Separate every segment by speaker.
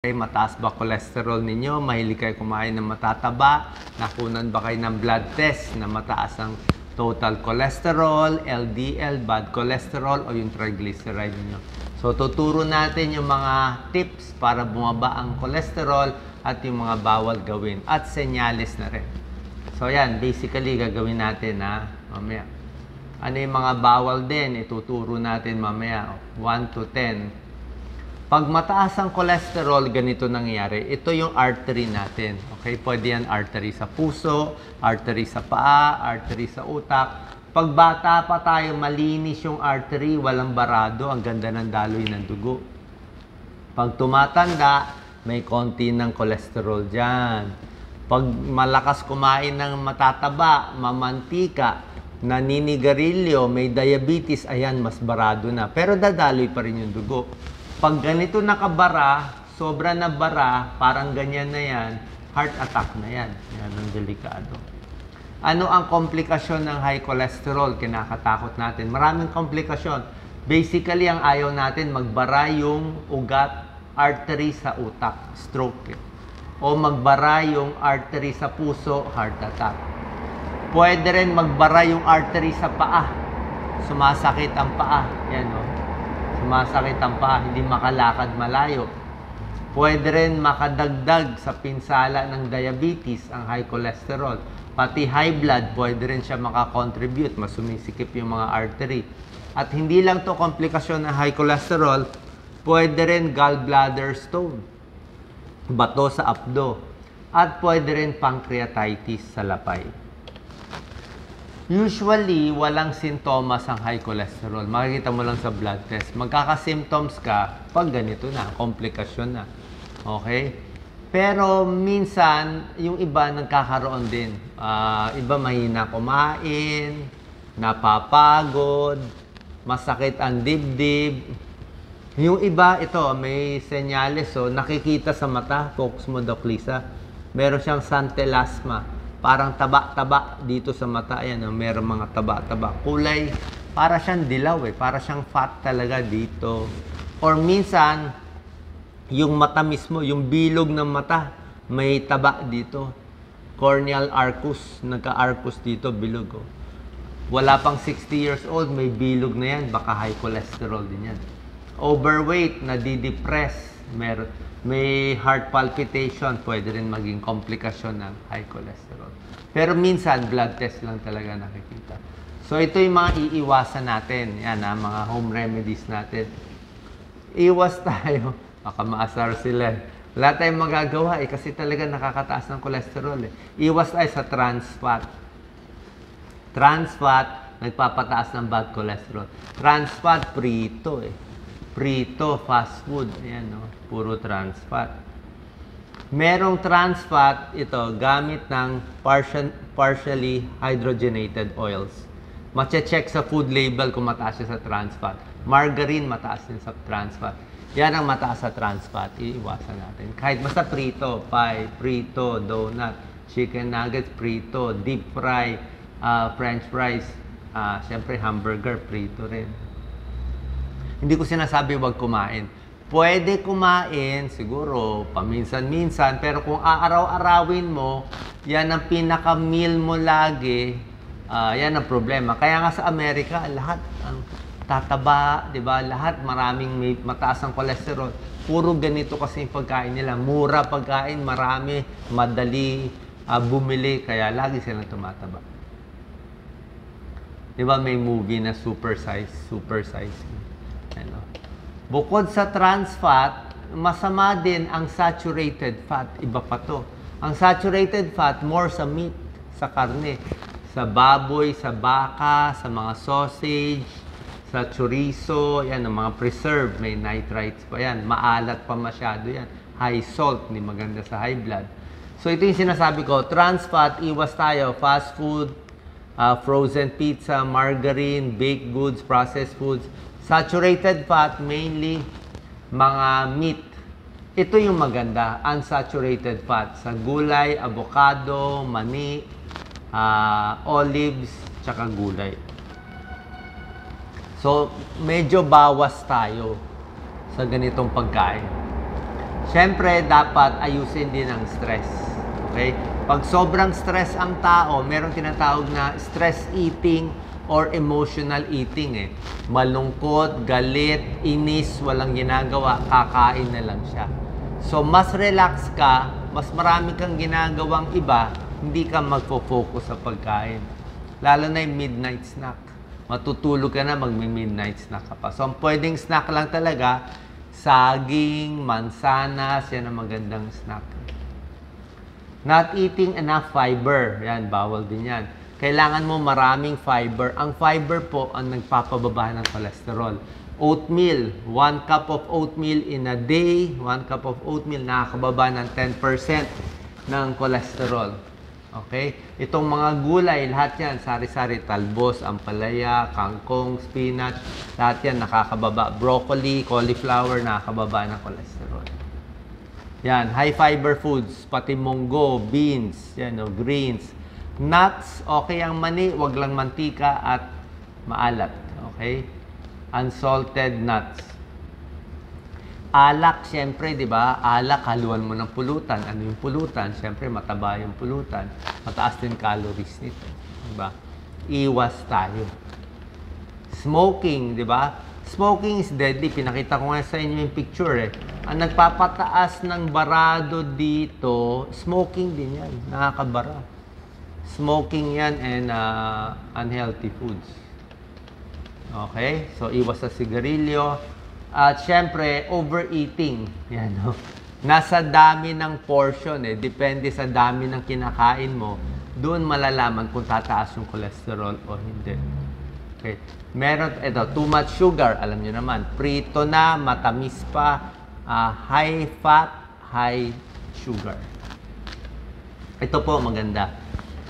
Speaker 1: Mataas ba cholesterol ninyo? Mahilig kayo kumain ng matataba? Nakunan ba kayo ng blood test na mataas ang total cholesterol, LDL, bad cholesterol, o yung triglyceride niyo? So, tuturo natin yung mga tips para bumaba ang cholesterol at yung mga bawal gawin. At senyales na rin. So, yan. Basically, gagawin natin mamaya. Ano yung mga bawal din? Ituturo natin mamaya. 1 to 10. Pag mataas ang cholesterol, ganito nangyayari. Ito yung artery natin. Okay? Pwede yan artery sa puso, artery sa paa, artery sa utak. Pag bata pa tayo, malinis yung artery, walang barado, ang ganda ng daloy ng dugo. Pag tumatanda, may konti ng cholesterol dyan. Pag malakas kumain ng matataba, mamantika, naninigarilyo, may diabetes, ayan, mas barado na. Pero dadaloy pa rin yung dugo. Pag ganito nakabara, sobra na bara, parang ganyan na yan, heart attack na yan. Yan ang delikado. Ano ang komplikasyon ng high cholesterol? Kinakatakot natin. Maraming komplikasyon. Basically, ang ayaw natin, magbara yung ugat, artery sa utak, stroke. O magbara yung artery sa puso, heart attack. Pwede rin magbara yung artery sa paa. Sumasakit ang paa. Yan, o. Sumasakit ang paa, hindi makalakad malayo. Pwede rin makadagdag sa pinsala ng diabetes ang high cholesterol. Pati high blood, pwede rin siya makakontribute, mas sumisikip yung mga artery. At hindi lang to komplikasyon ng high cholesterol, pwede rin gallbladder stone, bato sa apdo. At pwede rin pancreatitis sa lapay. Usually, walang sintomas ang high cholesterol. Makikita mo lang sa blood test. Magkaka-symptoms ka pag ganito na, komplikasyon na. Okay? Pero minsan, yung iba nagkakaroon din. Iba mahina kumain, napapagod, masakit ang dibdib. Yung iba, ito, may senyales. So, nakikita sa mata, focus mo, Doc Lisa. Meron siyang santelasma. Parang taba-taba dito sa mata. Ayan, meron mga taba-taba. Kulay, para siyang dilaw para siyang fat talaga dito. Or minsan, yung mata mismo, yung bilog ng mata, may taba dito. Corneal arcus, nagka-arcus dito, bilog. Wala pang 60 years old, may bilog na yan, baka high cholesterol din yan. Overweight, nadidepress, may heart palpitation, pwede rin maging komplikasyon ng high cholesterol. Pero minsan, blood test lang talaga nakikita. So, ito yung mga iiwasan natin. Yan mga home remedies natin. Iwas tayo. Baka maasar sila. Wala tayong magagawa kasi talaga nakakataas ng cholesterol Iwas tayo sa trans fat. Trans fat, nagpapataas ng bad cholesterol. Trans fat, prito Prito, fast food. Ayan, puro trans fat. Merong trans fat, ito, gamit ng partially hydrogenated oils. Mache-check sa food label kung mataas siya sa trans fat. Margarine, mataas din sa trans fat. Yan ang mataas sa trans fat. Iiwasan natin. Kahit basta prito, pie, prito, donut, chicken nuggets, prito, deep fry, french fries, syempre hamburger, prito rin. Hindi ko sinasabi wag kumain. Pwede kumain, siguro, paminsan-minsan, pero kung aaraw-arawin mo, yan ang pinaka-meal mo lagi, yan ang problema. Kaya nga sa Amerika, lahat ang tataba, di ba? Lahat maraming may mataas ang cholesterol. Puro ganito kasi yung pagkain nila. Mura pagkain, marami, madali bumili, kaya lagi silang tumataba. Di ba may movie na Super Size? Bukod sa trans fat, masama din ang saturated fat. Iba pa to. Ang saturated fat, more sa meat, sa karne. Sa baboy, sa baka, sa mga sausage, sa chorizo, yan, ang mga preserved, may nitrites pa yan. Maalat pa masyado yan. High salt, hindi maganda sa high blood. So ito yung sinasabi ko, trans fat, iwas tayo. Fast food, frozen pizza, margarine, baked goods, processed foods. Saturated fat, mainly mga meat. Ito yung maganda, unsaturated fat. Sa gulay, avocado, mani, olives, tsaka gulay. So, medyo bawas tayo sa ganitong pagkain. Siyempre, dapat ayusin din ang stress. Okay? Pag sobrang stress ang tao, meron tinatawag na stress eating or emotional eating eh. Malungkot, galit, inis, walang ginagawa, kakain na lang siya. So, mas relax ka, mas marami kang ginagawang iba, hindi ka magfo-focus sa pagkain. Lalo na yung midnight snack. Matutulog ka na, magmi-midnight snack ka pa. So, ang pwedeng snack lang talaga, saging, mansanas, yan ang magandang snack. Not eating enough fiber. Yan, bawal din yan. Kailangan mo maraming fiber. Ang fiber po ang nagpapababa ng cholesterol. Oatmeal, 1 cup of oatmeal in a day, 1 cup of oatmeal nakakababa ng 10% ng cholesterol. Okay? Itong mga gulay, lahat yan, sari-sari, talbos, ampalaya, kangkong, spinach, lahat yan nakakababa. Broccoli, cauliflower, nakakababa ng cholesterol. Yan, high fiber foods, pati munggo, beans, yan, no, greens. Nuts, okay ang mani, wag lang mantika at maalat. Okay? Unsalted nuts. Alak, syempre, di ba? Alak, haluan mo ng pulutan. Ano yung pulutan? Syempre, mataba yung pulutan. Mataas din calories nito. Di ba? Iwas tayo. Smoking, di ba? Smoking is deadly. Pinakita ko nga sa inyo yung picture eh. Ang nagpapataas ng barado dito, smoking din yan. Nakakabara. Smoking yan and unhealthy foods. Okay? So, iwas sa sigarilyo. At syempre, overeating. Yan, no? Nasa dami ng portion eh. Depende sa dami ng kinakain mo. Doon malalaman kung tataas yung cholesterol o hindi. Okay? Meron, ito, too much sugar. Alam nyo naman, prito na, matamis pa, high fat, high sugar. Ito po, maganda.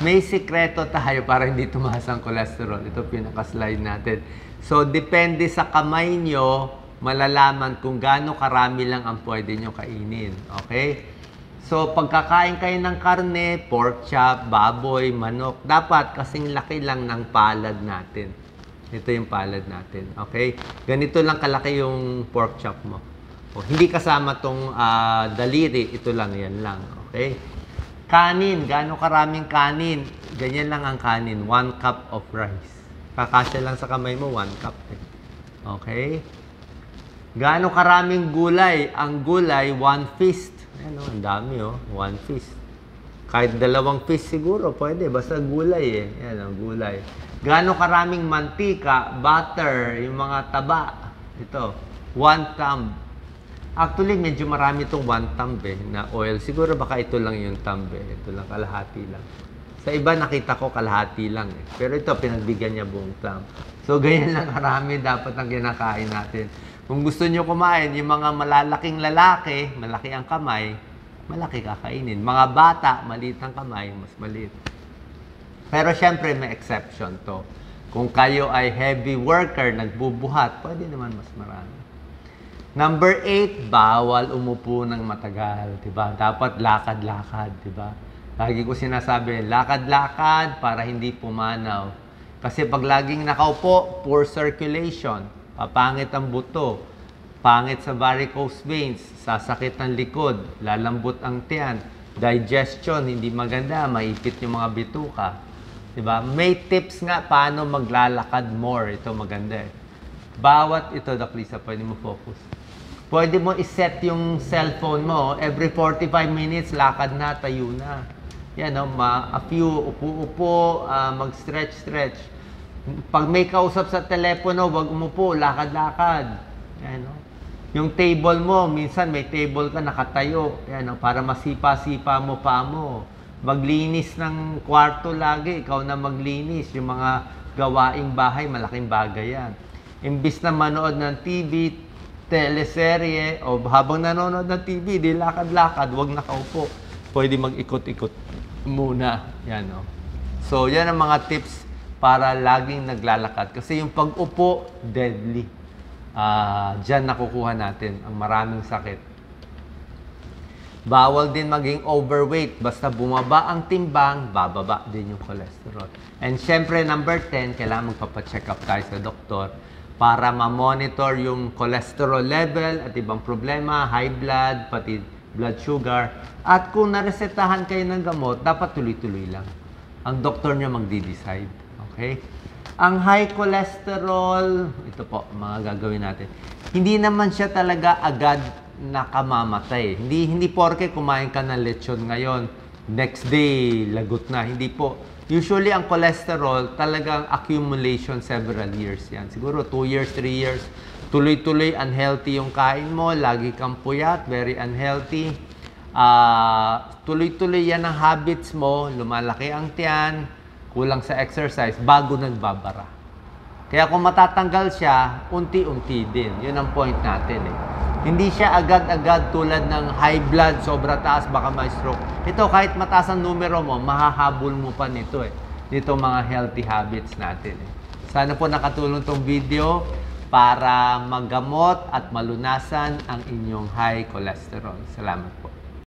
Speaker 1: May sikreto tayo para hindi tumaas ang cholesterol. Ito pinaka-slide natin. So, depende sa kamay nyo, malalaman kung gaano karami lang ang pwede nyo kainin. Okay? So, pagkakain kayo ng karne, pork chop, baboy, manok, dapat kasing laki lang ng palad natin. Ito yung palad natin. Okay? Ganito lang kalaki yung pork chop mo. O, hindi kasama tong daliri. Ito lang, yan lang. Okay? Kanin, gaano karaming kanin? Ganyan lang ang kanin, 1 cup of rice. Kakasya lang sa kamay mo, 1 cup. Okay? Gaano karaming gulay? Ang gulay, 1 fist. Ayan o, ang dami o, 1 fist. Kahit 2 fist siguro, pwede. Basta gulay eh. Ayan o, gulay. Gaano karaming mantika, butter, yung mga taba. Ito, 1 thumb. Actually, medyo marami itong 1 thumb eh, na oil. Siguro baka ito lang yung thumb eh. Ito lang, kalahati lang. Sa iba, nakita ko kalahati lang eh. Pero ito, pinagbigyan niya buong thumb. So, ganyan lang karami dapat ang kinakain natin. Kung gusto nyo kumain, yung mga malalaking lalaki, malaki ang kamay, malaki kakainin. Mga bata, maliit ang kamay, mas maliit. Pero syempre, may exception to. Kung kayo ay heavy worker, nagbubuhat, pwede naman mas marami. Number 8, bawal umupo ng matagal, 'di ba? Dapat lakad-lakad, 'di ba? Lagi ko sinasabi, lakad-lakad para hindi pumanaw. Kasi pag laging nakaupo, poor circulation, papangit ang buto, pangit sa varicose veins, sasakit ang likod, lalambot ang tiyan, digestion hindi maganda, maipit yung mga bituka. 'Di ba? May tips nga paano maglalakad more. Ito maganda eh. Bawat ito, Doc Lisa, pwede mo focus. Pwede mo iset yung cellphone mo. Every 45 minutes, lakad na, tayo na. Yan, no? A few, upo-upo, mag-stretch-stretch. Pag may kausap sa telepono, wag umupo, lakad-lakad. Yan, no? Yung table mo, minsan may table ka nakatayo. Yan, no? Para masipa-sipa mo pa mo. Maglinis ng kwarto lagi, ikaw na maglinis. Yung mga gawaing bahay, malaking bagay yan. Imbis na manood ng TV, teleserye, o habang nanonood ng TV, di lakad-lakad, wag nakaupo. Pwede mag-ikot-ikot muna. Yan, no? So, yan ang mga tips para laging naglalakad. Kasi yung pag-upo, deadly. Diyan nakukuha natin ang maraming sakit. Bawal din maging overweight. Basta bumaba ang timbang, bababa din yung cholesterol. And syempre, number 10, kailangan magpapacheck up tayo sa doktor para ma-monitor yung cholesterol level at ibang problema, high blood, pati blood sugar. At kung naresetahan kayo ng gamot, dapat tuloy-tuloy lang. Ang doktor niya magdi-decide. Okay? Ang high cholesterol, ito po, mga gagawin natin. Hindi naman siya talaga agad nakamamatay. Hindi porke kumain ka ng lechon ngayon, next day, lagot na. Hindi po. Usually, ang cholesterol, talagang accumulation several years yan. Siguro 2 years, 3 years. Tuloy-tuloy, unhealthy yung kain mo. Lagi kang puyat, very unhealthy. Tuloy-tuloy yan ang habits mo. Lumalaki ang tiyan, kulang sa exercise, bago nagbabara. Kaya kung matatanggal siya, unti-unti din. Yun ang point natin eh. Hindi siya agad-agad tulad ng high blood, sobra taas, baka may stroke. Ito, kahit mataas ang numero mo, mahahabol mo pa nito eh. Dito mga healthy habits natin eh. Sana po nakatulong tong video para magamot at malunasan ang inyong high cholesterol. Salamat po.